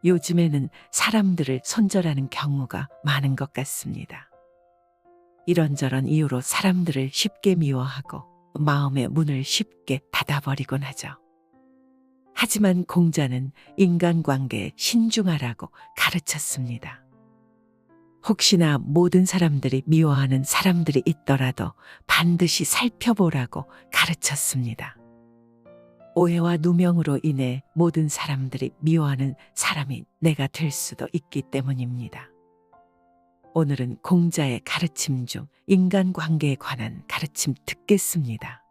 요즘에는 사람들을 손절하는 경우가 많은 것 같습니다. 이런저런 이유로 사람들을 쉽게 미워하고 마음의 문을 쉽게 닫아버리곤 하죠. 하지만 공자는 인간관계에 신중하라고 가르쳤습니다. 혹시나 모든 사람들이 미워하는 사람들이 있더라도 반드시 살펴보라고 가르쳤습니다. 오해와 누명으로 인해 모든 사람들이 미워하는 사람이 내가 될 수도 있기 때문입니다. 오늘은 공자의 가르침 중 인간관계에 관한 가르침 듣겠습니다.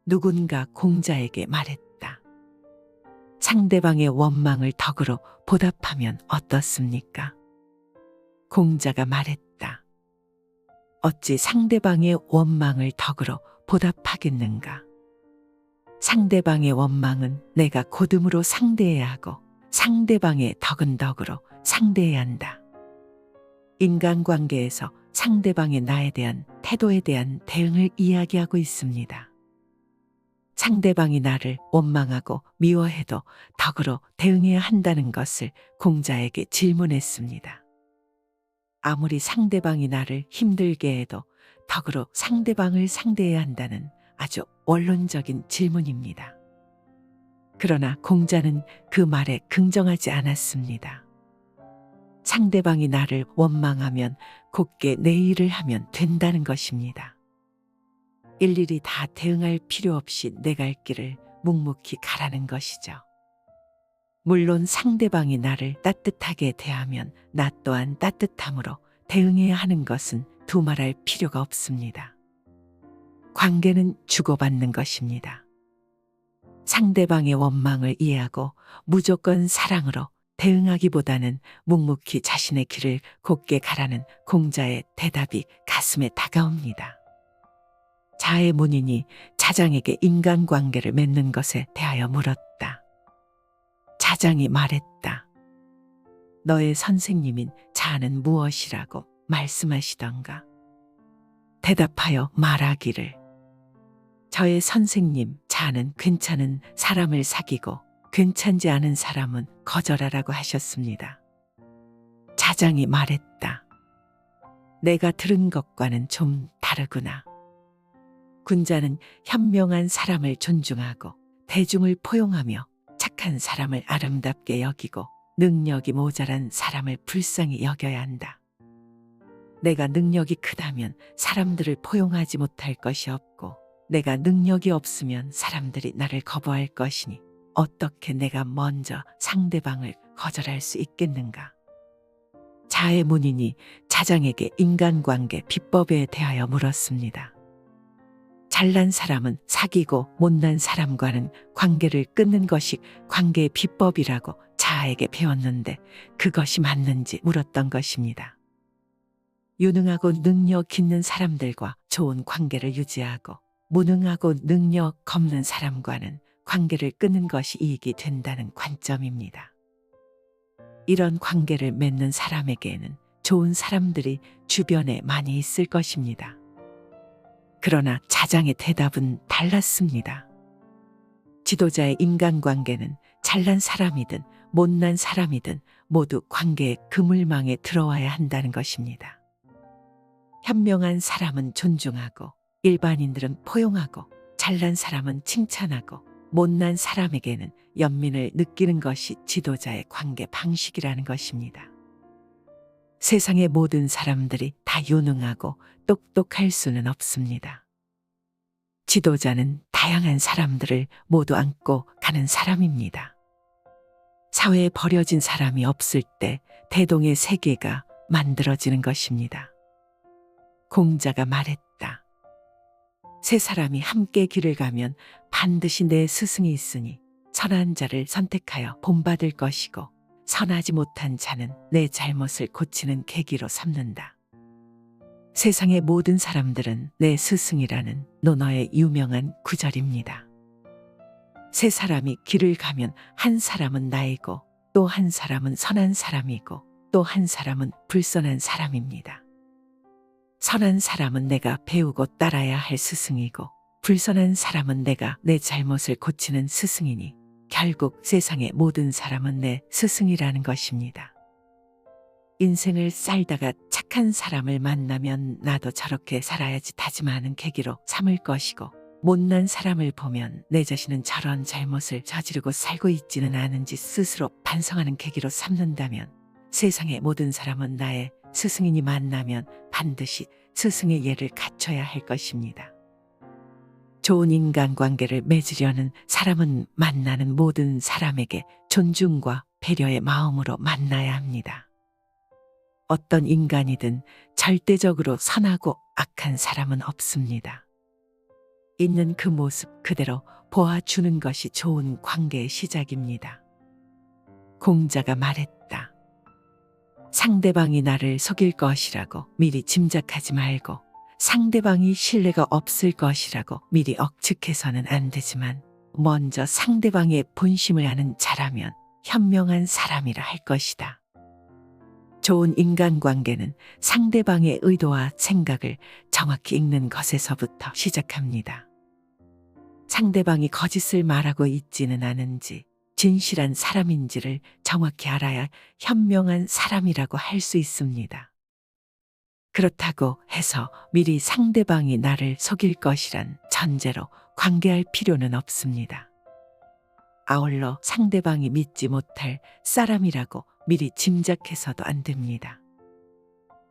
누군가 공자에게 말했다. 상대방의 원망을 덕으로 보답하면 어떻습니까? 공자가 말했다. 어찌 상대방의 원망을 덕으로 보답하겠는가? 상대방의 원망은 내가 고듬으로 상대해야 하고 상대방의 덕은 덕으로 상대해야 한다. 인간관계에서 상대방의 나에 대한 태도에 대한 대응을 이야기하고 있습니다. 상대방이 나를 원망하고 미워해도 덕으로 대응해야 한다는 것을 공자에게 질문했습니다. 아무리 상대방이 나를 힘들게 해도 덕으로 상대방을 상대해야 한다는 아주 원론적인 질문입니다. 그러나 공자는 그 말에 긍정하지 않았습니다. 상대방이 나를 원망하면 곧게 내 일을 하면 된다는 것입니다. 일일이 다 대응할 필요 없이 내 갈 길을 묵묵히 가라는 것이죠. 물론 상대방이 나를 따뜻하게 대하면 나 또한 따뜻함으로 대응해야 하는 것은 두말할 필요가 없습니다. 관계는 주고받는 것입니다. 상대방의 원망을 이해하고 무조건 사랑으로 대응하기보다는 묵묵히 자신의 길을 곧게 가라는 공자의 대답이 가슴에 다가옵니다. 자의 문인이 자장에게 인간관계를 맺는 것에 대하여 물었다. 자장이 말했다. 너의 선생님인 자는 무엇이라고 말씀하시던가? 대답하여 말하기를 저의 선생님 자는 괜찮은 사람을 사귀고 괜찮지 않은 사람은 거절하라고 하셨습니다. 자장이 말했다. 내가 들은 것과는 좀 다르구나. 군자는 현명한 사람을 존중하고 대중을 포용하며 착한 사람을 아름답게 여기고 능력이 모자란 사람을 불쌍히 여겨야 한다. 내가 능력이 크다면 사람들을 포용하지 못할 것이 없고 내가 능력이 없으면 사람들이 나를 거부할 것이니 어떻게 내가 먼저 상대방을 거절할 수 있겠는가? 자의 문인이 자장에게 인간관계 비법에 대하여 물었습니다. 잘난 사람은 사귀고 못난 사람과는 관계를 끊는 것이 관계의 비법이라고 자아에게 배웠는데 그것이 맞는지 물었던 것입니다. 유능하고 능력 있는 사람들과 좋은 관계를 유지하고 무능하고 능력 없는 사람과는 관계를 끊는 것이 이익이 된다는 관점입니다. 이런 관계를 맺는 사람에게는 좋은 사람들이 주변에 많이 있을 것입니다. 그러나 자장의 대답은 달랐습니다. 지도자의 인간관계는 잘난 사람이든 못난 사람이든 모두 관계의 그물망에 들어와야 한다는 것입니다. 현명한 사람은 존중하고 일반인들은 포용하고 잘난 사람은 칭찬하고 못난 사람에게는 연민을 느끼는 것이 지도자의 관계 방식이라는 것입니다. 세상의 모든 사람들이 다 유능하고 똑똑할 수는 없습니다. 지도자는 다양한 사람들을 모두 안고 가는 사람입니다. 사회에 버려진 사람이 없을 때 대동의 세계가 만들어지는 것입니다. 공자가 말했다. 세 사람이 함께 길을 가면 반드시 내 스승이 있으니 선한 자를 선택하여 본받을 것이고 선하지 못한 자는 내 잘못을 고치는 계기로 삼는다. 세상의 모든 사람들은 내 스승이라는 논어의 유명한 구절입니다. 세 사람이 길을 가면 한 사람은 나이고 또 한 사람은 선한 사람이고 또 한 사람은 불선한 사람입니다. 선한 사람은 내가 배우고 따라야 할 스승이고 불선한 사람은 내가 내 잘못을 고치는 스승이니 결국 세상의 모든 사람은 내 스승이라는 것입니다. 인생을 살다가 착한 사람을 만나면 나도 저렇게 살아야지 다짐하는 계기로 삼을 것이고, 못난 사람을 보면 내 자신은 저런 잘못을 저지르고 살고 있지는 않은지 스스로 반성하는 계기로 삼는다면 세상의 모든 사람은 나의 스승이니 만나면 반드시 스승의 예를 갖춰야 할 것입니다. 좋은 인간관계를 맺으려는 사람은 만나는 모든 사람에게 존중과 배려의 마음으로 만나야 합니다. 어떤 인간이든 절대적으로 선하고 악한 사람은 없습니다. 있는 그 모습 그대로 보아주는 것이 좋은 관계의 시작입니다. 공자가 말했다. 상대방이 나를 속일 것이라고 미리 짐작하지 말고, 상대방이 신뢰가 없을 것이라고 미리 억측해서는 안 되지만, 먼저 상대방의 본심을 아는 자라면 현명한 사람이라 할 것이다. 좋은 인간관계는 상대방의 의도와 생각을 정확히 읽는 것에서부터 시작합니다. 상대방이 거짓을 말하고 있지는 않은지, 진실한 사람인지를 정확히 알아야 현명한 사람이라고 할 수 있습니다. 그렇다고 해서 미리 상대방이 나를 속일 것이란 전제로 관계할 필요는 없습니다. 아울러 상대방이 믿지 못할 사람이라고 미리 짐작해서도 안 됩니다.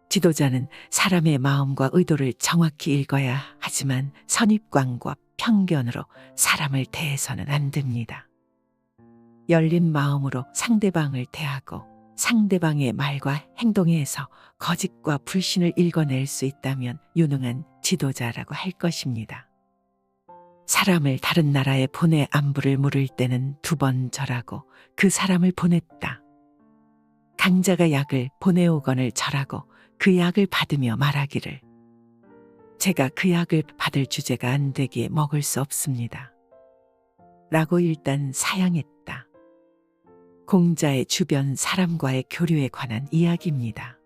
지도자는 사람의 마음과 의도를 정확히 읽어야 하지만 선입관과 편견으로 사람을 대해서는 안 됩니다. 열린 마음으로 상대방을 대하고 상대방의 말과 행동에서 거짓과 불신을 읽어낼 수 있다면 유능한 지도자라고 할 것입니다. 사람을 다른 나라에 보내 안부를 물을 때는 2번 절하고 그 사람을 보냈다. 강자가 약을 보내오거늘 절하고 그 약을 받으며 말하기를, 제가 그 약을 받을 주제가 안 되기에 먹을 수 없습니다. 라고 일단 사양했다. 공자의 주변 사람과의 교류에 관한 이야기입니다.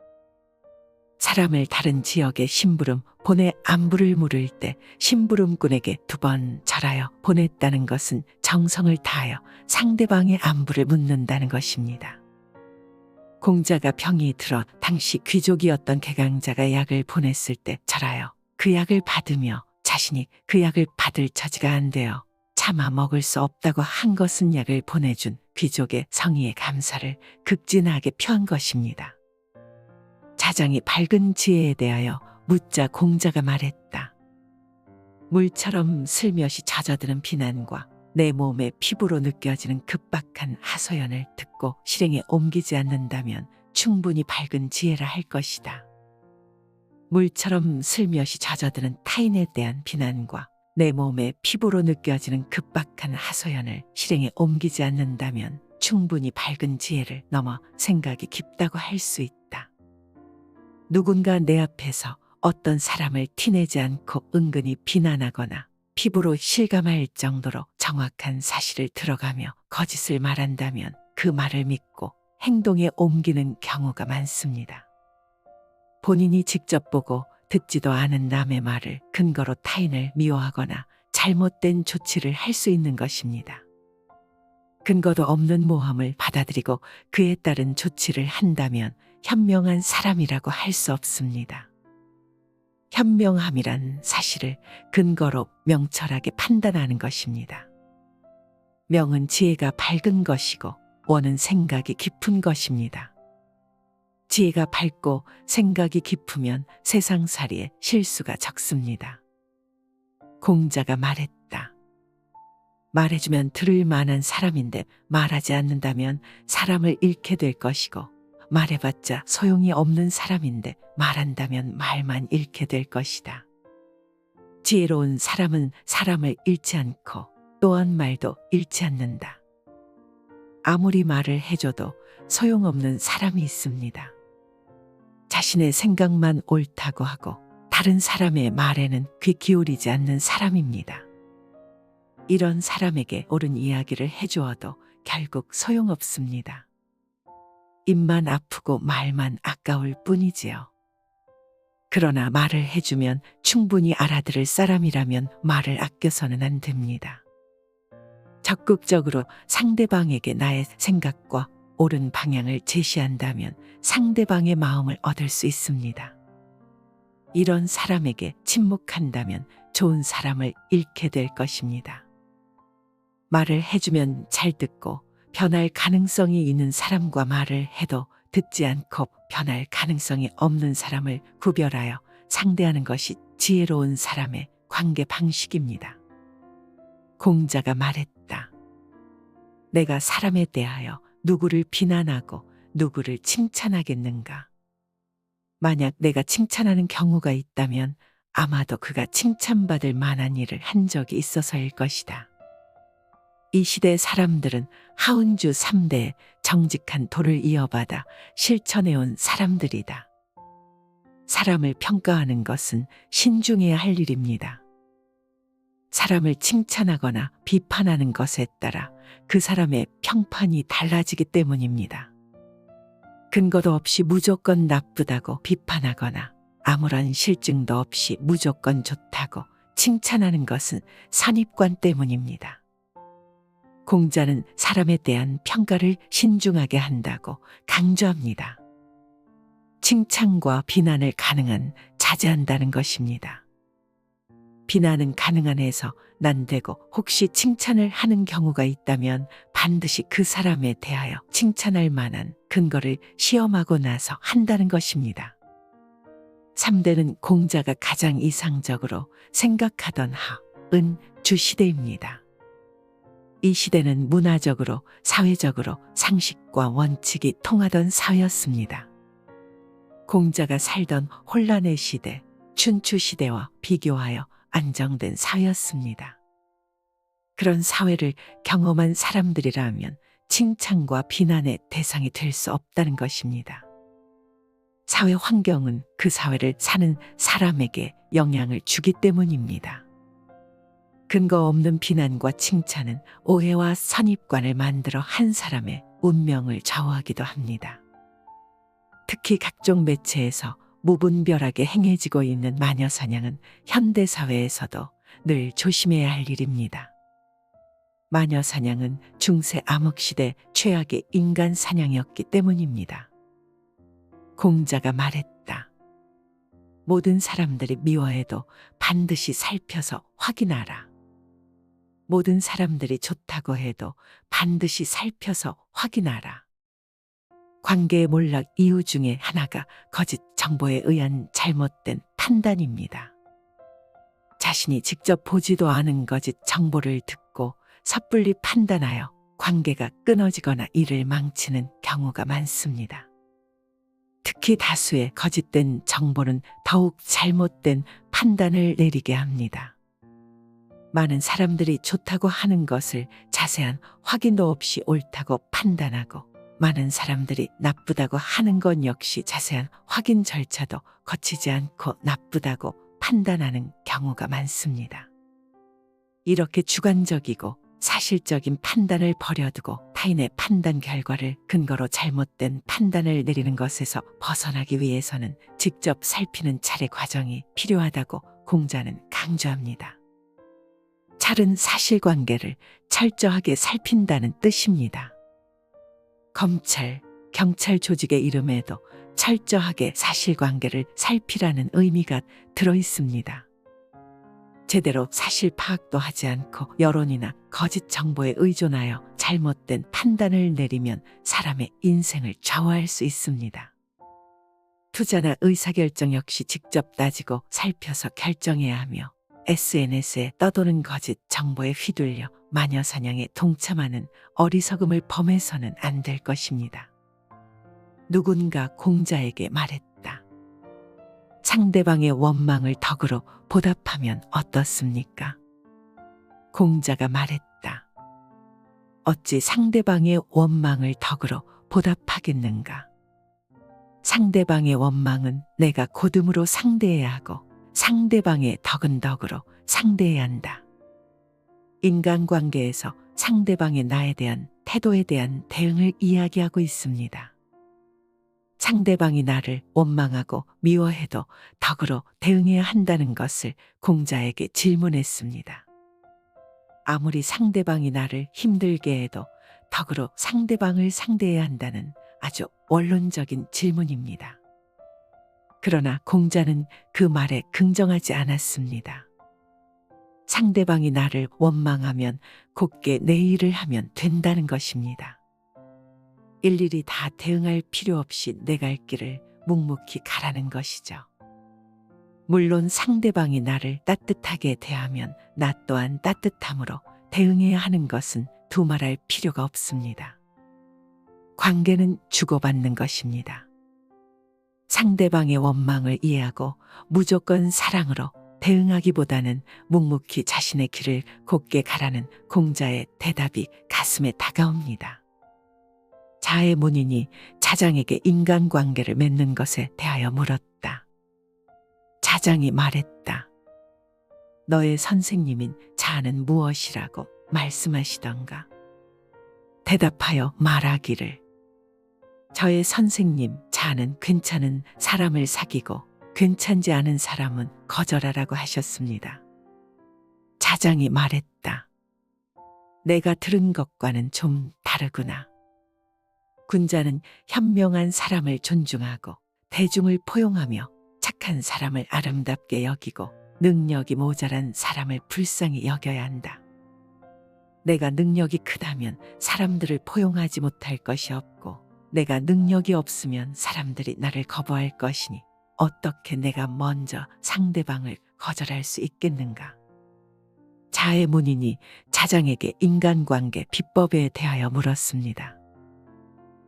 사람을 다른 지역에 심부름 보내 안부를 물을 때 심부름꾼에게 2번 절하여 보냈다는 것은 정성을 다하여 상대방의 안부를 묻는다는 것입니다. 공자가 병이 들어 당시 귀족이었던 개강자가 약을 보냈을 때 절하여 그 약을 받으며 자신이 그 약을 받을 처지가 안 되어 차마 먹을 수 없다고 한 것은 약을 보내준 귀족의 성의에 감사를 극진하게 표한 것입니다. 자장이 밝은 지혜에 대하여 묻자 공자가 말했다. 물처럼 슬며시 젖어드는 비난과 내 몸의 피부로 느껴지는 급박한 하소연을 듣고 실행에 옮기지 않는다면 충분히 밝은 지혜라 할 것이다. 물처럼 슬며시 젖어드는 타인에 대한 비난과 내 몸의 피부로 느껴지는 급박한 하소연을 실행에 옮기지 않는다면 충분히 밝은 지혜를 넘어 생각이 깊다고 할 수 있다. 누군가 내 앞에서 어떤 사람을 티내지 않고 은근히 비난하거나 피부로 실감할 정도로 정확한 사실을 들어가며 거짓을 말한다면 그 말을 믿고 행동에 옮기는 경우가 많습니다. 본인이 직접 보고 듣지도 않은 남의 말을 근거로 타인을 미워하거나 잘못된 조치를 할 수 있는 것입니다. 근거도 없는 모함을 받아들이고 그에 따른 조치를 한다면 현명한 사람이라고 할 수 없습니다. 현명함이란 사실을 근거로 명철하게 판단하는 것입니다. 명은 지혜가 밝은 것이고 원은 생각이 깊은 것입니다. 지혜가 밝고 생각이 깊으면 세상살이에 실수가 적습니다. 공자가 말했다. 말해주면 들을 만한 사람인데 말하지 않는다면 사람을 잃게 될 것이고, 말해봤자 소용이 없는 사람인데 말한다면 말만 잃게 될 것이다. 지혜로운 사람은 사람을 잃지 않고 또한 말도 잃지 않는다. 아무리 말을 해줘도 소용없는 사람이 있습니다. 자신의 생각만 옳다고 하고 다른 사람의 말에는 귀 기울이지 않는 사람입니다. 이런 사람에게 옳은 이야기를 해주어도 결국 소용없습니다. 입만 아프고 말만 아까울 뿐이지요. 그러나 말을 해주면 충분히 알아들을 사람이라면 말을 아껴서는 안 됩니다. 적극적으로 상대방에게 나의 생각과 옳은 방향을 제시한다면 상대방의 마음을 얻을 수 있습니다. 이런 사람에게 침묵한다면 좋은 사람을 잃게 될 것입니다. 말을 해주면 잘 듣고 변할 가능성이 있는 사람과 말을 해도 듣지 않고 변할 가능성이 없는 사람을 구별하여 상대하는 것이 지혜로운 사람의 관계 방식입니다. 공자가 말했다. 내가 사람에 대하여 누구를 비난하고 누구를 칭찬하겠는가? 만약 내가 칭찬하는 경우가 있다면 아마도 그가 칭찬받을 만한 일을 한 적이 있어서일 것이다. 이 시대 사람들은 하운주 3대의 정직한 도를 이어받아 실천해온 사람들이다. 사람을 평가하는 것은 신중해야 할 일입니다. 사람을 칭찬하거나 비판하는 것에 따라 그 사람의 평판이 달라지기 때문입니다. 근거도 없이 무조건 나쁘다고 비판하거나 아무런 실증도 없이 무조건 좋다고 칭찬하는 것은 선입관 때문입니다. 공자는 사람에 대한 평가를 신중하게 한다고 강조합니다. 칭찬과 비난을 가능한 자제한다는 것입니다. 비난은 가능한 해서 난되고 혹시 칭찬을 하는 경우가 있다면 반드시 그 사람에 대하여 칭찬할 만한 근거를 시험하고 나서 한다는 것입니다. 3대는 공자가 가장 이상적으로 생각하던 은 주시대입니다. 이 시대는 문화적으로 사회적으로 상식과 원칙이 통하던 사회였습니다. 공자가 살던 혼란의 시대, 춘추 시대와 비교하여 안정된 사회였습니다. 그런 사회를 경험한 사람들이라면 칭찬과 비난의 대상이 될 수 없다는 것입니다. 사회 환경은 그 사회를 사는 사람에게 영향을 주기 때문입니다. 근거 없는 비난과 칭찬은 오해와 선입관을 만들어 한 사람의 운명을 좌우하기도 합니다. 특히 각종 매체에서 무분별하게 행해지고 있는 마녀사냥은 현대사회에서도 늘 조심해야 할 일입니다. 마녀사냥은 중세 암흑시대 최악의 인간 사냥이었기 때문입니다. 공자가 말했다. 모든 사람들이 미워해도 반드시 살펴서 확인하라. 모든 사람들이 좋다고 해도 반드시 살펴서 확인하라. 관계의 몰락 이유 중에 하나가 거짓 정보에 의한 잘못된 판단입니다. 자신이 직접 보지도 않은 거짓 정보를 듣고 섣불리 판단하여 관계가 끊어지거나 일을 망치는 경우가 많습니다. 특히 다수의 거짓된 정보는 더욱 잘못된 판단을 내리게 합니다. 많은 사람들이 좋다고 하는 것을 자세한 확인도 없이 옳다고 판단하고 많은 사람들이 나쁘다고 하는 것 역시 자세한 확인 절차도 거치지 않고 나쁘다고 판단하는 경우가 많습니다. 이렇게 주관적이고 사실적인 판단을 버려두고 타인의 판단 결과를 근거로 잘못된 판단을 내리는 것에서 벗어나기 위해서는 직접 살피는 차례 과정이 필요하다고 공자는 강조합니다. 찰은 사실관계를 철저하게 살핀다는 뜻입니다. 검찰, 경찰 조직의 이름에도 철저하게 사실관계를 살피라는 의미가 들어있습니다. 제대로 사실 파악도 하지 않고 여론이나 거짓 정보에 의존하여 잘못된 판단을 내리면 사람의 인생을 좌우할 수 있습니다. 투자나 의사결정 역시 직접 따지고 살펴서 결정해야 하며 SNS에 떠도는 거짓 정보에 휘둘려 마녀사냥에 동참하는 어리석음을 범해서는 안 될 것입니다. 누군가 공자에게 말했다. 상대방의 원망을 덕으로 보답하면 어떻습니까? 공자가 말했다. 어찌 상대방의 원망을 덕으로 보답하겠는가? 상대방의 원망은 내가 고듬으로 상대해야 하고 상대방의 덕은 덕으로 상대해야 한다. 인간관계에서 상대방의 나에 대한 태도에 대한 대응을 이야기하고 있습니다. 상대방이 나를 원망하고 미워해도 덕으로 대응해야 한다는 것을 공자에게 질문했습니다. 아무리 상대방이 나를 힘들게 해도 덕으로 상대방을 상대해야 한다는 아주 원론적인 질문입니다. 그러나 공자는 그 말에 긍정하지 않았습니다. 상대방이 나를 원망하면 곧게 내 일을 하면 된다는 것입니다. 일일이 다 대응할 필요 없이 내 갈 길을 묵묵히 가라는 것이죠. 물론 상대방이 나를 따뜻하게 대하면 나 또한 따뜻함으로 대응해야 하는 것은 두말할 필요가 없습니다. 관계는 주고받는 것입니다. 상대방의 원망을 이해하고 무조건 사랑으로 대응하기보다는 묵묵히 자신의 길을 곧게 가라는 공자의 대답이 가슴에 다가옵니다. 자의 문인이 자장에게 인간관계를 맺는 것에 대하여 물었다. 자장이 말했다. 너의 선생님인 자는 무엇이라고 말씀하시던가? 대답하여 말하기를 저의 선생님 자는 괜찮은 사람을 사귀고 괜찮지 않은 사람은 거절하라고 하셨습니다. 자장이 말했다. 내가 들은 것과는 좀 다르구나. 군자는 현명한 사람을 존중하고 대중을 포용하며 착한 사람을 아름답게 여기고 능력이 모자란 사람을 불쌍히 여겨야 한다. 내가 능력이 크다면 사람들을 포용하지 못할 것이 없고 내가 능력이 없으면 사람들이 나를 거부할 것이니 어떻게 내가 먼저 상대방을 거절할 수 있겠는가? 자의 문인이 자장에게 인간관계 비법에 대하여 물었습니다.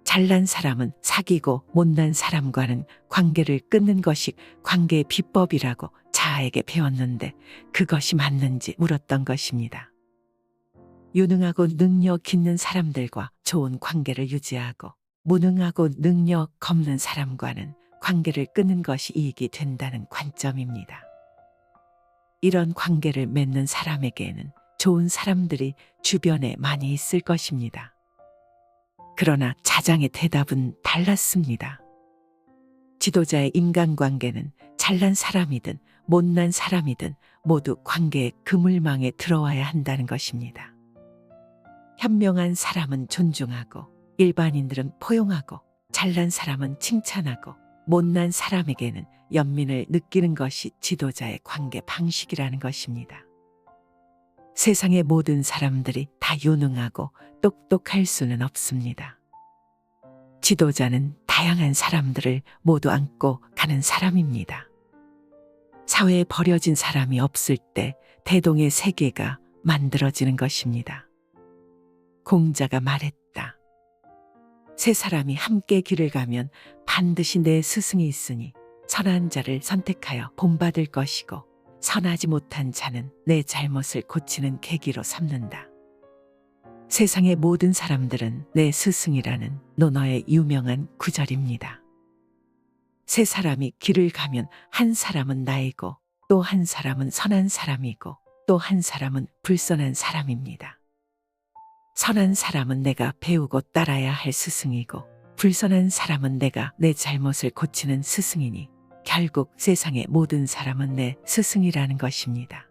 잘난 사람은 사귀고 못난 사람과는 관계를 끊는 것이 관계의 비법이라고 자아에게 배웠는데 그것이 맞는지 물었던 것입니다. 유능하고 능력 있는 사람들과 좋은 관계를 유지하고 무능하고 능력 없는 사람과는 관계를 끊는 것이 이익이 된다는 관점입니다. 이런 관계를 맺는 사람에게는 좋은 사람들이 주변에 많이 있을 것입니다. 그러나 자장의 대답은 달랐습니다. 지도자의 인간관계는 잘난 사람이든 못난 사람이든 모두 관계의 그물망에 들어와야 한다는 것입니다. 현명한 사람은 존중하고 일반인들은 포용하고 잘난 사람은 칭찬하고 못난 사람에게는 연민을 느끼는 것이 지도자의 관계 방식이라는 것입니다. 세상의 모든 사람들이 다 유능하고 똑똑할 수는 없습니다. 지도자는 다양한 사람들을 모두 안고 가는 사람입니다. 사회에 버려진 사람이 없을 때 대동의 세계가 만들어지는 것입니다. 공자가 말했다. 세 사람이 함께 길을 가면 반드시 내 스승이 있으니 선한 자를 선택하여 본받을 것이고 선하지 못한 자는 내 잘못을 고치는 계기로 삼는다. 세상의 모든 사람들은 내 스승이라는 논어의 유명한 구절입니다. 세 사람이 길을 가면 한 사람은 나이고 또 한 사람은 선한 사람이고 또 한 사람은 불선한 사람입니다. 선한 사람은 내가 배우고 따라야 할 스승이고 불선한 사람은 내가 내 잘못을 고치는 스승이니 결국 세상의 모든 사람은 내 스승이라는 것입니다.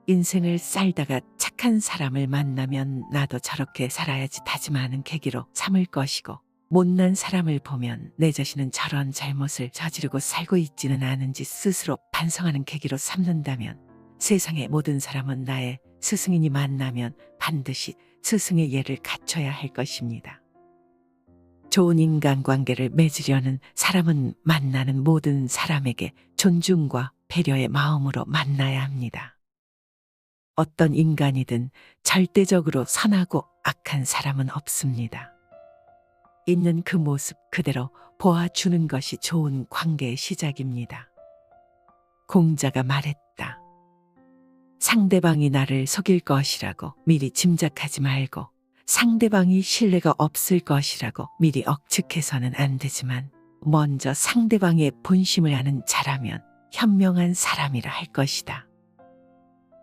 인생을 살다가 착한 사람을 만나면 나도 저렇게 살아야지 다짐하는 계기로 삼을 것이고 못난 사람을 보면 내 자신은 저런 잘못을 저지르고 살고 있지는 않은지 스스로 반성하는 계기로 삼는다면 세상의 모든 사람은 나의 스승이니 만나면 반드시 스승의 예를 갖춰야 할 것입니다. 좋은 인간관계를 맺으려는 사람은 만나는 모든 사람에게 존중과 배려의 마음으로 만나야 합니다. 어떤 인간이든 절대적으로 선하고 악한 사람은 없습니다. 있는 그 모습 그대로 보아주는 것이 좋은 관계의 시작입니다. 공자가 말했다. 상대방이 나를 속일 것이라고 미리 짐작하지 말고 상대방이 신뢰가 없을 것이라고 미리 억측해서는 안 되지만 먼저 상대방의 본심을 아는 자라면 현명한 사람이라 할 것이다.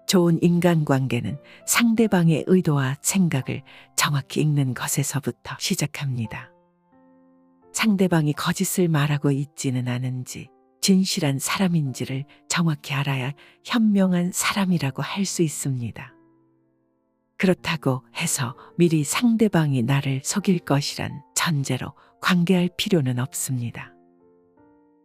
좋은 인간관계는 상대방의 의도와 생각을 정확히 읽는 것에서부터 시작합니다. 상대방이 거짓을 말하고 있지는 않은지 진실한 사람인지를 정확히 알아야 현명한 사람이라고 할 수 있습니다. 그렇다고 해서 미리 상대방이 나를 속일 것이란 전제로 관계할 필요는 없습니다.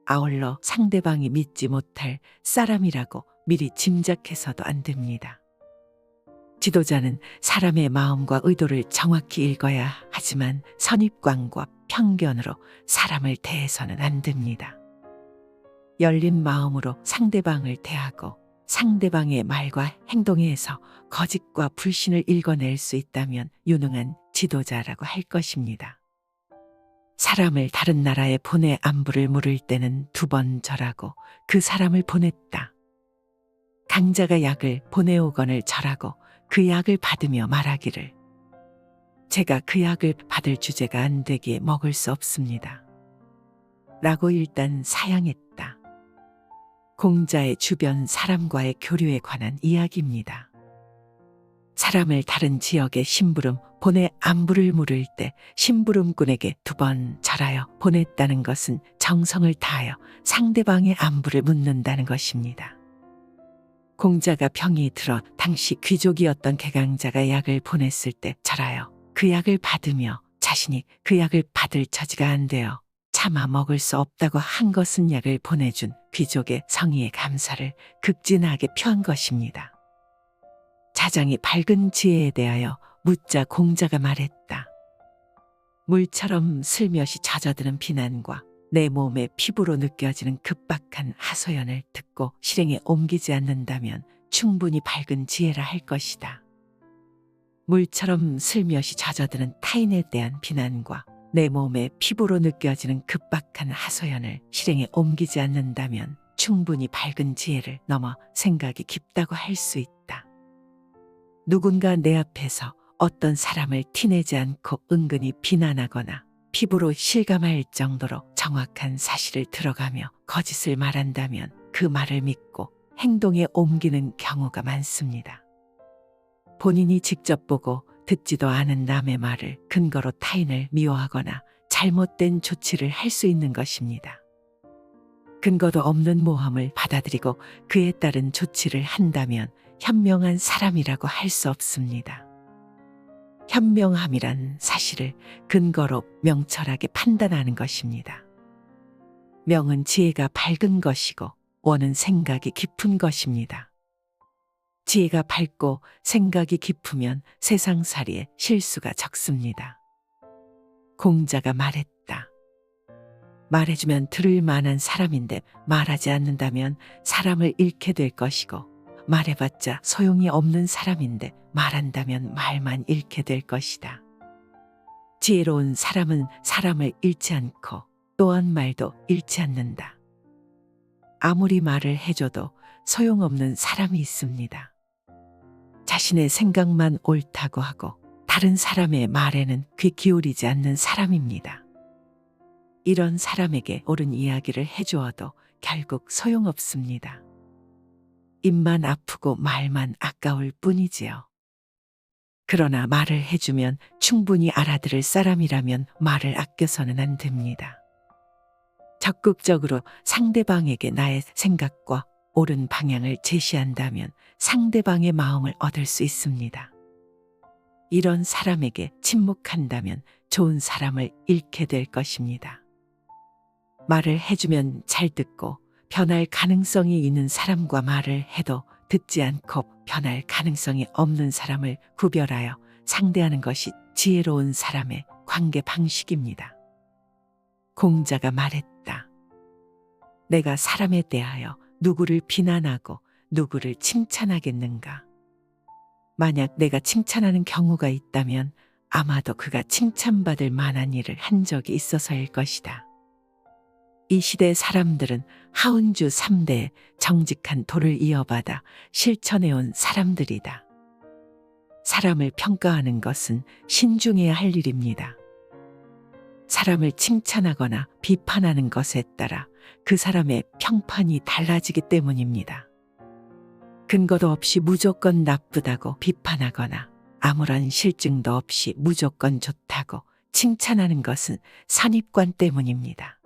아울러 상대방이 믿지 못할 사람이라고 미리 짐작해서도 안 됩니다. 지도자는 사람의 마음과 의도를 정확히 읽어야 하지만 선입관과 편견으로 사람을 대해서는 안 됩니다. 열린 마음으로 상대방을 대하고 상대방의 말과 행동에서 거짓과 불신을 읽어낼 수 있다면 유능한 지도자라고 할 것입니다. 사람을 다른 나라에 보내 안부를 물을 때는 2번 절하고 그 사람을 보냈다. 강자가 약을 보내오거늘 절하고 그 약을 받으며 말하기를 제가 그 약을 받을 주제가 안 되기에 먹을 수 없습니다. 라고 일단 사양했다. 공자의 주변 사람과의 교류에 관한 이야기입니다. 사람을 다른 지역에 심부름 보내 안부를 물을 때 심부름꾼에게 2번 절하여 보냈다는 것은 정성을 다하여 상대방의 안부를 묻는다는 것입니다. 공자가 병이 들어 당시 귀족이었던 개강자가 약을 보냈을 때 절하여 그 약을 받으며 자신이 그 약을 받을 처지가 안 되어 차마 먹을 수 없다고 한 것은 약을 보내준 귀족의 성의에 감사를 극진하게 표한 것입니다. 자장이 밝은 지혜에 대하여 묻자 공자가 말했다. 물처럼 슬며시 젖어드는 비난과 내 몸의 피부로 느껴지는 급박한 하소연을 듣고 실행에 옮기지 않는다면 충분히 밝은 지혜라 할 것이다. 물처럼 슬며시 젖어드는 타인에 대한 비난과 내 몸의 피부로 느껴지는 급박한 하소연을 실행에 옮기지 않는다면 충분히 밝은 지혜를 넘어 생각이 깊다고 할 수 있다. 누군가 내 앞에서 어떤 사람을 티내지 않고 은근히 비난하거나 피부로 실감할 정도로 정확한 사실을 들어가며 거짓을 말한다면 그 말을 믿고 행동에 옮기는 경우가 많습니다. 본인이 직접 보고 듣지도 않은 남의 말을 근거로 타인을 미워하거나 잘못된 조치를 할 수 있는 것입니다. 근거도 없는 모함을 받아들이고 그에 따른 조치를 한다면 현명한 사람이라고 할 수 없습니다. 현명함이란 사실을 근거로 명철하게 판단하는 것입니다. 명은 지혜가 밝은 것이고 원은 생각이 깊은 것입니다. 지혜가 밝고 생각이 깊으면 세상살이에 실수가 적습니다. 공자가 말했다. 말해주면 들을 만한 사람인데 말하지 않는다면 사람을 잃게 될 것이고 말해봤자 소용이 없는 사람인데 말한다면 말만 잃게 될 것이다. 지혜로운 사람은 사람을 잃지 않고 또한 말도 잃지 않는다. 아무리 말을 해줘도 소용없는 사람이 있습니다. 자신의 생각만 옳다고 하고 다른 사람의 말에는 귀 기울이지 않는 사람입니다. 이런 사람에게 옳은 이야기를 해주어도 결국 소용없습니다. 입만 아프고 말만 아까울 뿐이지요. 그러나 말을 해주면 충분히 알아들을 사람이라면 말을 아껴서는 안 됩니다. 적극적으로 상대방에게 나의 생각과 옳은 방향을 제시한다면 상대방의 마음을 얻을 수 있습니다. 이런 사람에게 침묵한다면 좋은 사람을 잃게 될 것입니다. 말을 해주면 잘 듣고 변할 가능성이 있는 사람과 말을 해도 듣지 않고 변할 가능성이 없는 사람을 구별하여 상대하는 것이 지혜로운 사람의 관계 방식입니다. 공자가 말했다. 내가 사람에 대하여 누구를 비난하고 누구를 칭찬하겠는가? 만약 내가 칭찬하는 경우가 있다면 아마도 그가 칭찬받을 만한 일을 한 적이 있어서일 것이다. 이 시대 사람들은 하운주 3대의 정직한 도를 이어받아 실천해온 사람들이다. 사람을 평가하는 것은 신중해야 할 일입니다. 사람을 칭찬하거나 비판하는 것에 따라 그 사람의 평판이 달라지기 때문입니다. 근거도 없이 무조건 나쁘다고 비판하거나 아무런 실증도 없이 무조건 좋다고 칭찬하는 것은 선입관 때문입니다.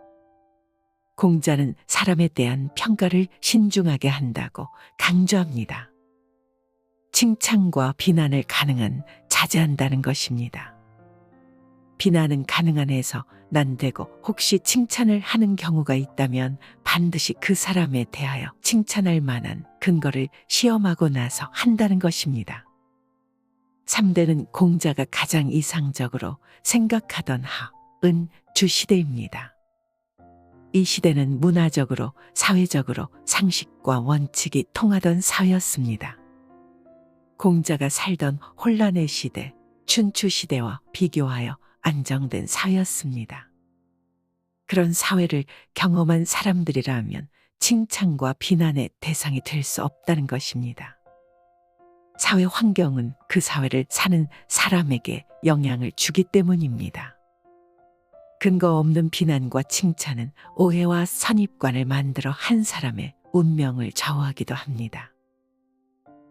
공자는 사람에 대한 평가를 신중하게 한다고 강조합니다. 칭찬과 비난을 가능한 자제한다는 것입니다. 비난은 가능한 해서 난되고 혹시 칭찬을 하는 경우가 있다면 반드시 그 사람에 대하여 칭찬할 만한 근거를 시험하고 나서 한다는 것입니다. 3대는 공자가 가장 이상적으로 생각하던 은 주시대입니다. 이 시대는 문화적으로 사회적으로 상식과 원칙이 통하던 사회였습니다. 공자가 살던 혼란의 시대, 춘추 시대와 비교하여 안정된 사회였습니다. 그런 사회를 경험한 사람들이라면 칭찬과 비난의 대상이 될 수 없다는 것입니다. 사회 환경은 그 사회를 사는 사람에게 영향을 주기 때문입니다. 근거 없는 비난과 칭찬은 오해와 선입관을 만들어 한 사람의 운명을 좌우하기도 합니다.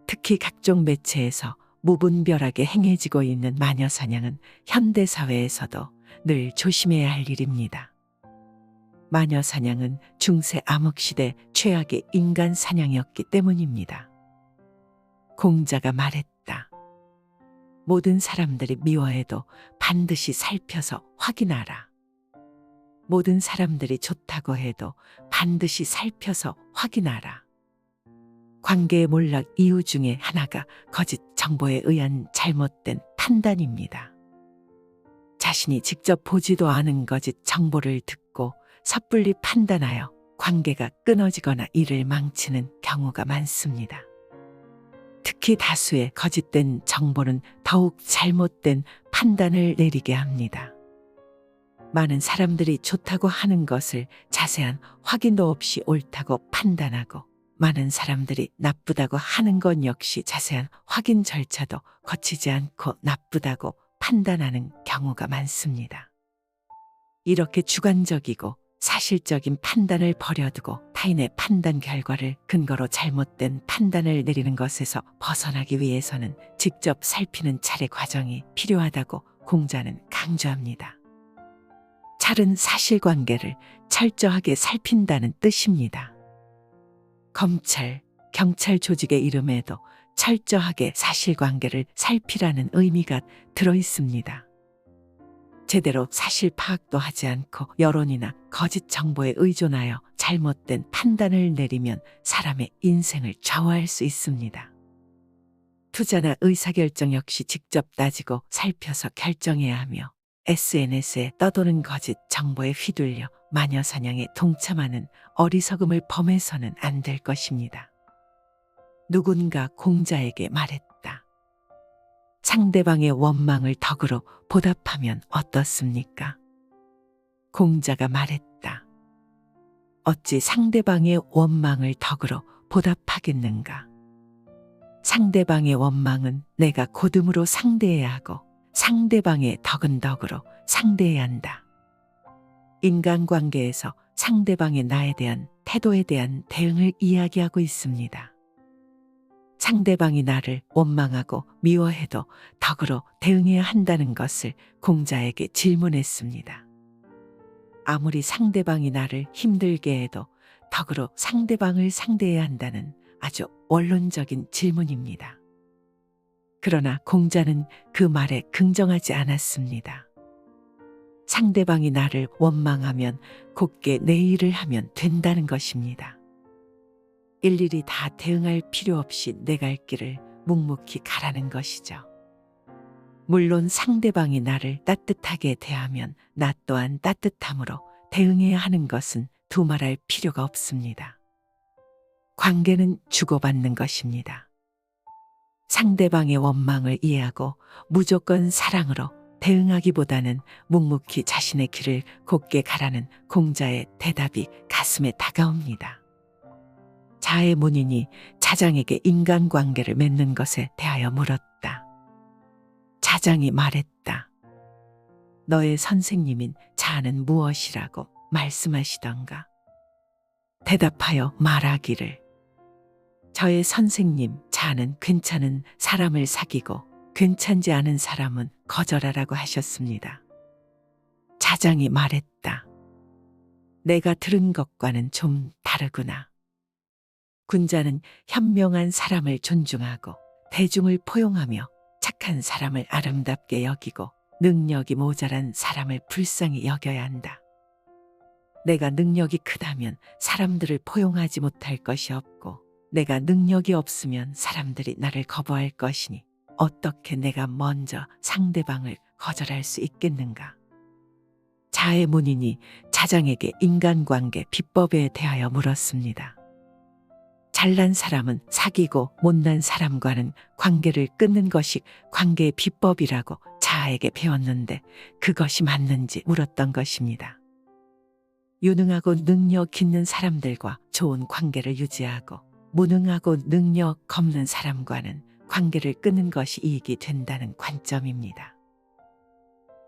특히 각종 매체에서 무분별하게 행해지고 있는 마녀사냥은 현대사회에서도 늘 조심해야 할 일입니다. 마녀사냥은 중세 암흑시대 최악의 인간 사냥이었기 때문입니다. 공자가 말했다. 모든 사람들이 미워해도 반드시 살펴서 확인하라. 모든 사람들이 좋다고 해도 반드시 살펴서 확인하라. 관계의 몰락 이유 중에 하나가 거짓 정보에 의한 잘못된 판단입니다. 자신이 직접 보지도 않은 거짓 정보를 듣고 섣불리 판단하여 관계가 끊어지거나 일을 망치는 경우가 많습니다. 특히 다수의 거짓된 정보는 더욱 잘못된 판단을 내리게 합니다. 많은 사람들이 좋다고 하는 것을 자세한 확인도 없이 옳다고 판단하고 많은 사람들이 나쁘다고 하는 것 역시 자세한 확인 절차도 거치지 않고 나쁘다고 판단하는 경우가 많습니다. 이렇게 주관적이고 사실적인 판단을 버려두고 타인의 판단 결과를 근거로 잘못된 판단을 내리는 것에서 벗어나기 위해서는 직접 살피는 차례 과정이 필요하다고 공자는 강조합니다. 찰은 사실관계를 철저하게 살핀다는 뜻입니다. 검찰, 경찰 조직의 이름에도 철저하게 사실관계를 살피라는 의미가 들어 있습니다. 제대로 사실 파악도 하지 않고 여론이나 거짓 정보에 의존하여 잘못된 판단을 내리면 사람의 인생을 좌우할 수 있습니다. 투자나 의사결정 역시 직접 따지고 살펴서 결정해야 하며 SNS에 떠도는 거짓 정보에 휘둘려 마녀사냥에 동참하는 어리석음을 범해서는 안 될 것입니다. 누군가 공자에게 말했다. 상대방의 원망을 덕으로 보답하면 어떻습니까? 공자가 말했다. 어찌 상대방의 원망을 덕으로 보답하겠는가? 상대방의 원망은 내가 고듬으로 상대해야 하고 상대방의 덕은 덕으로 상대해야 한다. 인간관계에서 상대방의 나에 대한 태도에 대한 대응을 이야기하고 있습니다. 상대방이 나를 원망하고 미워해도 덕으로 대응해야 한다는 것을 공자에게 질문했습니다. 아무리 상대방이 나를 힘들게 해도 덕으로 상대방을 상대해야 한다는 아주 원론적인 질문입니다. 그러나 공자는 그 말에 긍정하지 않았습니다. 상대방이 나를 원망하면 곧게 내 일을 하면 된다는 것입니다. 일일이 다 대응할 필요 없이 내 갈 길을 묵묵히 가라는 것이죠. 물론 상대방이 나를 따뜻하게 대하면 나 또한 따뜻함으로 대응해야 하는 것은 두말할 필요가 없습니다. 관계는 주고받는 것입니다. 상대방의 원망을 이해하고 무조건 사랑으로 대응하기보다는 묵묵히 자신의 길을 곧게 가라는 공자의 대답이 가슴에 다가옵니다. 자의 문인이 자장에게 인간관계를 맺는 것에 대하여 물었다. 자장이 말했다. 너의 선생님인 자는 무엇이라고 말씀하시던가? 대답하여 말하기를 저의 선생님 자는 괜찮은 사람을 사귀고 괜찮지 않은 사람은 거절하라고 하셨습니다. 자장이 말했다. 내가 들은 것과는 좀 다르구나. 군자는 현명한 사람을 존중하고 대중을 포용하며 착한 사람을 아름답게 여기고 능력이 모자란 사람을 불쌍히 여겨야 한다. 내가 능력이 크다면 사람들을 포용하지 못할 것이 없고 내가 능력이 없으면 사람들이 나를 거부할 것이니 어떻게 내가 먼저 상대방을 거절할 수 있겠는가? 자의 문인이 자장에게 인간관계 비법에 대하여 물었습니다. 잘난 사람은 사귀고 못난 사람과는 관계를 끊는 것이 관계의 비법이라고 자에게 배웠는데 그것이 맞는지 물었던 것입니다. 유능하고 능력 있는 사람들과 좋은 관계를 유지하고 무능하고 능력 없는 사람과는 관계를 끊는 것이 이익이 된다는 관점입니다.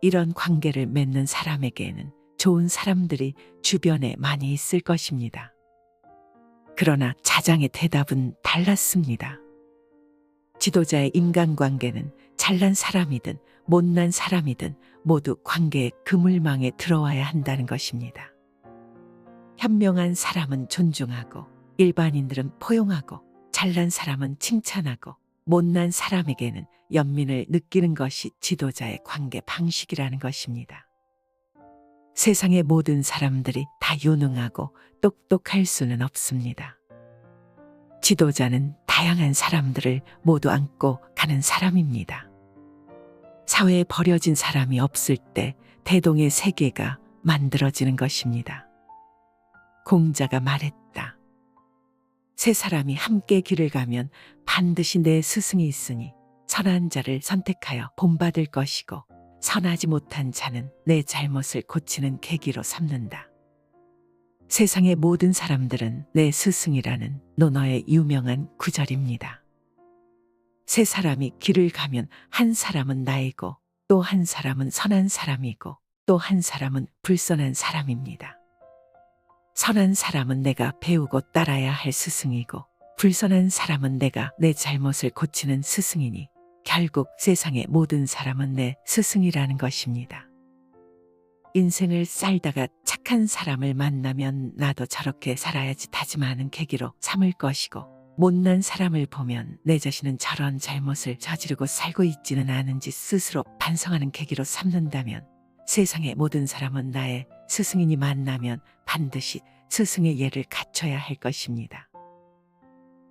이런 관계를 맺는 사람에게는 좋은 사람들이 주변에 많이 있을 것입니다. 그러나 자장의 대답은 달랐습니다. 지도자의 인간관계는 잘난 사람이든 못난 사람이든 모두 관계의 그물망에 들어와야 한다는 것입니다. 현명한 사람은 존중하고 일반인들은 포용하고 잘난 사람은 칭찬하고 못난 사람에게는 연민을 느끼는 것이 지도자의 관계 방식이라는 것입니다. 세상의 모든 사람들이 다 유능하고 똑똑할 수는 없습니다. 지도자는 다양한 사람들을 모두 안고 가는 사람입니다. 사회에 버려진 사람이 없을 때 대동의 세계가 만들어지는 것입니다. 공자가 말했다. 세 사람이 함께 길을 가면 반드시 내 스승이 있으니 선한 자를 선택하여 본받을 것이고 선하지 못한 자는 내 잘못을 고치는 계기로 삼는다. 세상의 모든 사람들은 내 스승이라는 논어의 유명한 구절입니다. 세 사람이 길을 가면 한 사람은 나이고 또 한 사람은 선한 사람이고 또 한 사람은 불선한 사람입니다. 선한 사람은 내가 배우고 따라야 할 스승이고 불선한 사람은 내가 내 잘못을 고치는 스승이니 결국 세상의 모든 사람은 내 스승이라는 것입니다. 인생을 살다가 착한 사람을 만나면 나도 저렇게 살아야지 다짐하는 계기로 삼을 것이고 못난 사람을 보면 내 자신은 저런 잘못을 저지르고 살고 있지는 않은지 스스로 반성하는 계기로 삼는다면 세상의 모든 사람은 나의 스승이니 만나면 반드시 스승의 예를 갖춰야 할 것입니다.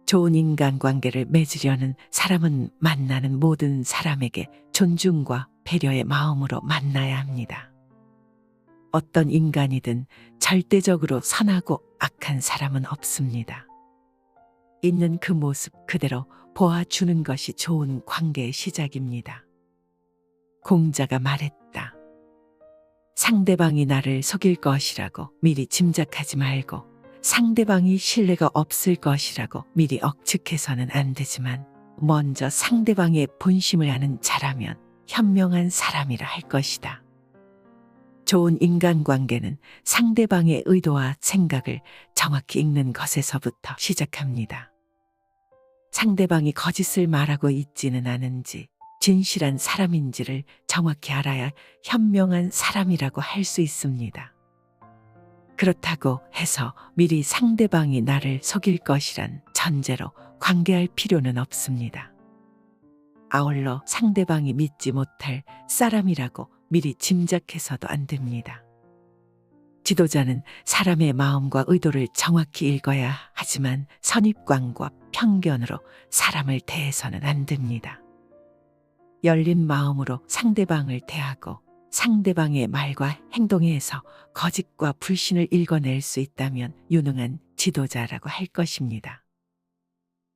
좋은 인간관계를 맺으려는 사람은 만나는 모든 사람에게 존중과 배려의 마음으로 만나야 합니다. 어떤 인간이든 절대적으로 선하고 악한 사람은 없습니다. 있는 그 모습 그대로 보아주는 것이 좋은 관계의 시작입니다. 공자가 말했다. 상대방이 나를 속일 것이라고 미리 짐작하지 말고 상대방이 신뢰가 없을 것이라고 미리 억측해서는 안 되지만 먼저 상대방의 본심을 아는 자라면 현명한 사람이라 할 것이다. 좋은 인간관계는 상대방의 의도와 생각을 정확히 읽는 것에서부터 시작합니다. 상대방이 거짓을 말하고 있지는 않은지 진실한 사람인지를 정확히 알아야 현명한 사람이라고 할 수 있습니다. 그렇다고 해서 미리 상대방이 나를 속일 것이란 전제로 관계할 필요는 없습니다. 아울러 상대방이 믿지 못할 사람이라고 미리 짐작해서도 안 됩니다. 지도자는 사람의 마음과 의도를 정확히 읽어야 하지만 선입관과 편견으로 사람을 대해서는 안 됩니다. 열린 마음으로 상대방을 대하고 상대방의 말과 행동에서 거짓과 불신을 읽어낼 수 있다면 유능한 지도자라고 할 것입니다.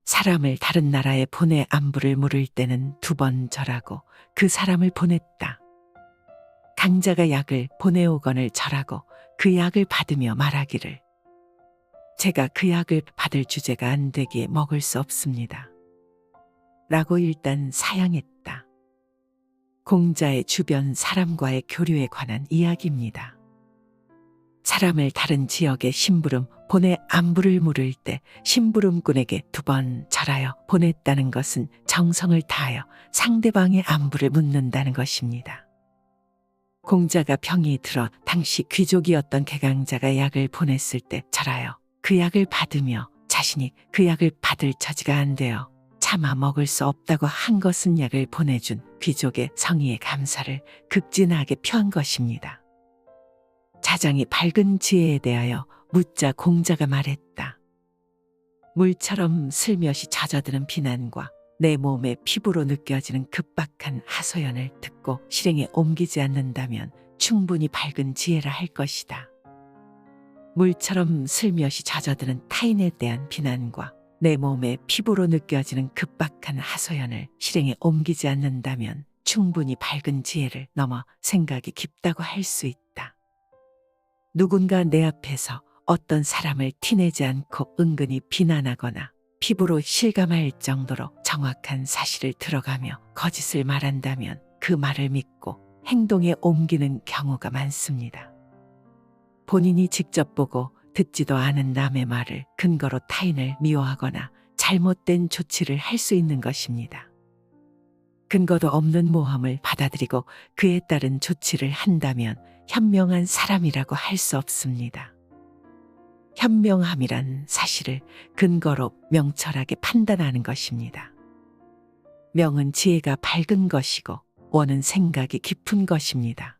사람을 다른 나라에 보내 안부를 물을 때는 2번 절하고 그 사람을 보냈다. 강자가 약을 보내오거늘 절하고 그 약을 받으며 말하기를 제가 그 약을 받을 주제가 안 되기에 먹을 수 없습니다. 라고 일단 사양했다. 공자의 주변 사람과의 교류에 관한 이야기입니다. 사람을 다른 지역에 심부름 보내 안부를 물을 때 심부름꾼에게 2번 절하여 보냈다는 것은 정성을 다하여 상대방의 안부를 묻는다는 것입니다. 공자가 병이 들어 당시 귀족이었던 개강자가 약을 보냈을 때 절하여 그 약을 받으며 자신이 그 약을 받을 처지가 안 되어 참아 먹을 수 없다고 한 것은 약을 보내준 귀족의 성의의 감사를 극진하게 표한 것입니다. 자장이 밝은 지혜에 대하여 묻자 공자가 말했다. 물처럼 슬며시 젖어드는 비난과 내 몸의 피부로 느껴지는 급박한 하소연을 듣고 실행에 옮기지 않는다면 충분히 밝은 지혜라 할 것이다. 물처럼 슬며시 젖어드는 타인에 대한 비난과 내 몸의 피부로 느껴지는 급박한 하소연을 실행에 옮기지 않는다면 충분히 밝은 지혜를 넘어 생각이 깊다고 할 수 있다. 누군가 내 앞에서 어떤 사람을 티내지 않고 은근히 비난하거나 피부로 실감할 정도로 정확한 사실을 들어가며 거짓을 말한다면 그 말을 믿고 행동에 옮기는 경우가 많습니다. 본인이 직접 보고 듣지도 않은 남의 말을 근거로 타인을 미워하거나 잘못된 조치를 할 수 있는 것입니다. 근거도 없는 모함을 받아들이고 그에 따른 조치를 한다면 현명한 사람이라고 할 수 없습니다. 현명함이란 사실을 근거로 명철하게 판단하는 것입니다. 명은 지혜가 밝은 것이고 원은 생각이 깊은 것입니다.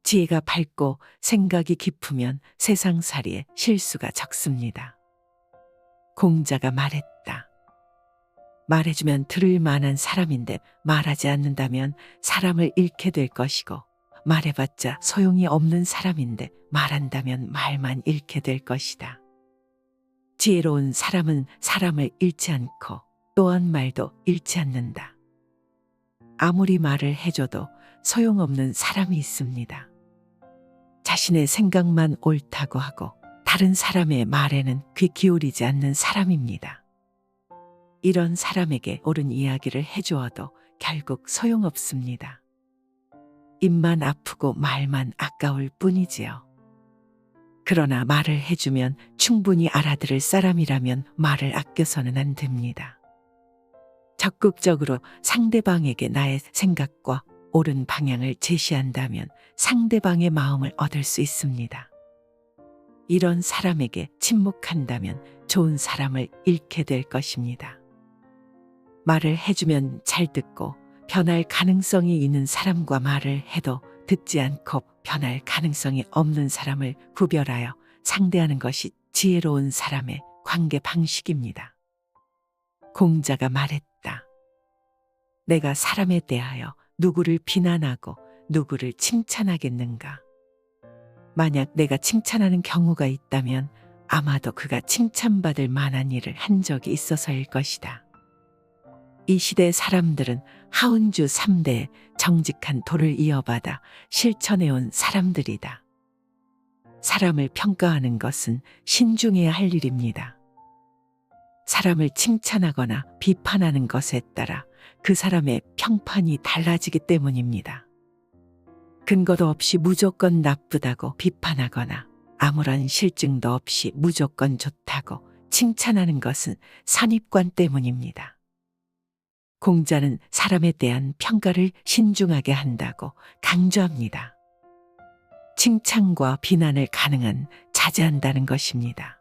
지혜가 밝고 생각이 깊으면 세상살이에 실수가 적습니다. 공자가 말했다. 말해주면 들을 만한 사람인데 말하지 않는다면 사람을 잃게 될 것이고 말해봤자 소용이 없는 사람인데 말한다면 말만 잃게 될 것이다. 지혜로운 사람은 사람을 잃지 않고 또한 말도 잃지 않는다. 아무리 말을 해줘도 소용없는 사람이 있습니다. 자신의 생각만 옳다고 하고 다른 사람의 말에는 귀 기울이지 않는 사람입니다. 이런 사람에게 옳은 이야기를 해주어도 결국 소용없습니다. 입만 아프고 말만 아까울 뿐이지요. 그러나 말을 해주면 충분히 알아들을 사람이라면 말을 아껴서는 안 됩니다. 적극적으로 상대방에게 나의 생각과 옳은 방향을 제시한다면 상대방의 마음을 얻을 수 있습니다. 이런 사람에게 침묵한다면 좋은 사람을 잃게 될 것입니다. 말을 해주면 잘 듣고 변할 가능성이 있는 사람과 말을 해도 듣지 않고 변할 가능성이 없는 사람을 구별하여 상대하는 것이 지혜로운 사람의 관계 방식입니다. 공자가 말했다. 내가 사람에 대하여 누구를 비난하고 누구를 칭찬하겠는가? 만약 내가 칭찬하는 경우가 있다면 아마도 그가 칭찬받을 만한 일을 한 적이 있어서일 것이다. 이 시대 사람들은 하운주 3대의 정직한 도를 이어받아 실천해온 사람들이다. 사람을 평가하는 것은 신중해야 할 일입니다. 사람을 칭찬하거나 비판하는 것에 따라 그 사람의 평판이 달라지기 때문입니다. 근거도 없이 무조건 나쁘다고 비판하거나 아무런 실증도 없이 무조건 좋다고 칭찬하는 것은 선입관 때문입니다. 공자는 사람에 대한 평가를 신중하게 한다고 강조합니다. 칭찬과 비난을 가능한 자제한다는 것입니다.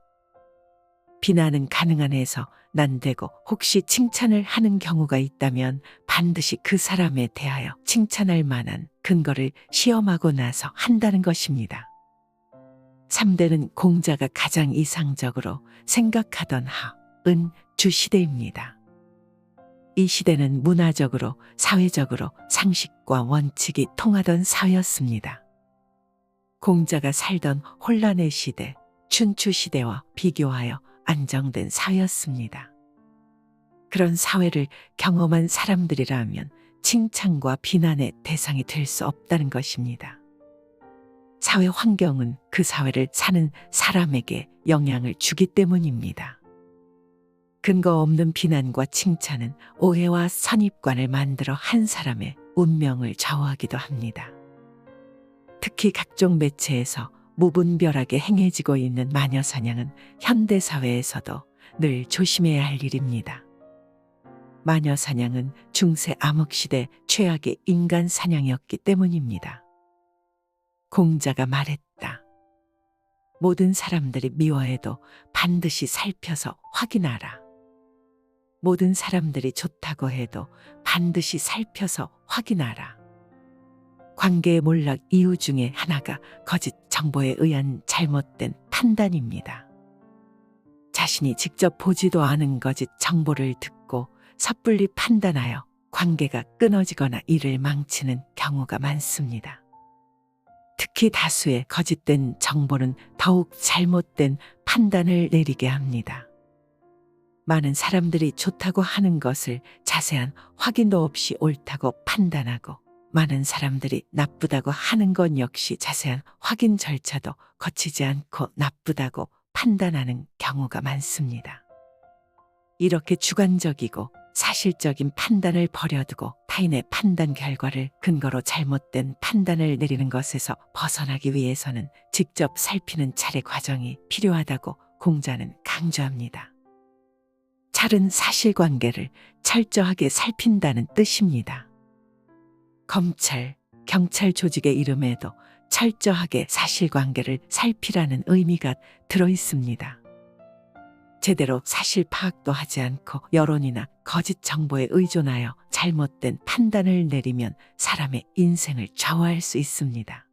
비난은 가능한 해서 난되고 혹시 칭찬을 하는 경우가 있다면 반드시 그 사람에 대하여 칭찬할 만한 근거를 시험하고 나서 한다는 것입니다. 3대는 공자가 가장 이상적으로 생각하던 은 주시대입니다. 이 시대는 문화적으로 사회적으로 상식과 원칙이 통하던 사회였습니다. 공자가 살던 혼란의 시대, 춘추 시대와 비교하여 안정된 사회였습니다. 그런 사회를 경험한 사람들이라면 칭찬과 비난의 대상이 될 수 없다는 것입니다. 사회 환경은 그 사회를 사는 사람에게 영향을 주기 때문입니다. 근거 없는 비난과 칭찬은 오해와 선입관을 만들어 한 사람의 운명을 좌우하기도 합니다. 특히 각종 매체에서 무분별하게 행해지고 있는 마녀사냥은 현대사회에서도 늘 조심해야 할 일입니다. 마녀사냥은 중세 암흑시대 최악의 인간 사냥이었기 때문입니다. 공자가 말했다. 모든 사람들이 미워해도 반드시 살펴서 확인하라. 모든 사람들이 좋다고 해도 반드시 살펴서 확인하라. 관계의 몰락 이유 중에 하나가 거짓 정보에 의한 잘못된 판단입니다. 자신이 직접 보지도 않은 거짓 정보를 듣고 섣불리 판단하여 관계가 끊어지거나 일을 망치는 경우가 많습니다. 특히 다수의 거짓된 정보는 더욱 잘못된 판단을 내리게 합니다. 많은 사람들이 좋다고 하는 것을 자세한 확인도 없이 옳다고 판단하고, 많은 사람들이 나쁘다고 하는 것 역시 자세한 확인 절차도 거치지 않고 나쁘다고 판단하는 경우가 많습니다. 이렇게 주관적이고 사실적인 판단을 버려두고 타인의 판단 결과를 근거로 잘못된 판단을 내리는 것에서 벗어나기 위해서는 직접 살피는 차례 과정이 필요하다고 공자는 강조합니다. 찰은 사실관계를 철저하게 살핀다는 뜻입니다. 검찰, 경찰 조직의 이름에도 철저하게 사실관계를 살피라는 의미가 들어 있습니다. 제대로 사실 파악도 하지 않고 여론이나 거짓 정보에 의존하여 잘못된 판단을 내리면 사람의 인생을 좌우할 수 있습니다.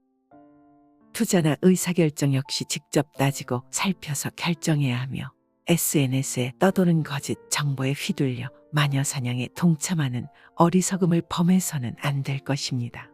투자나 의사결정 역시 직접 따지고 살펴서 결정해야 하며, SNS에 떠도는 거짓 정보에 휘둘려 마녀사냥에 동참하는 어리석음을 범해서는 안 될 것입니다.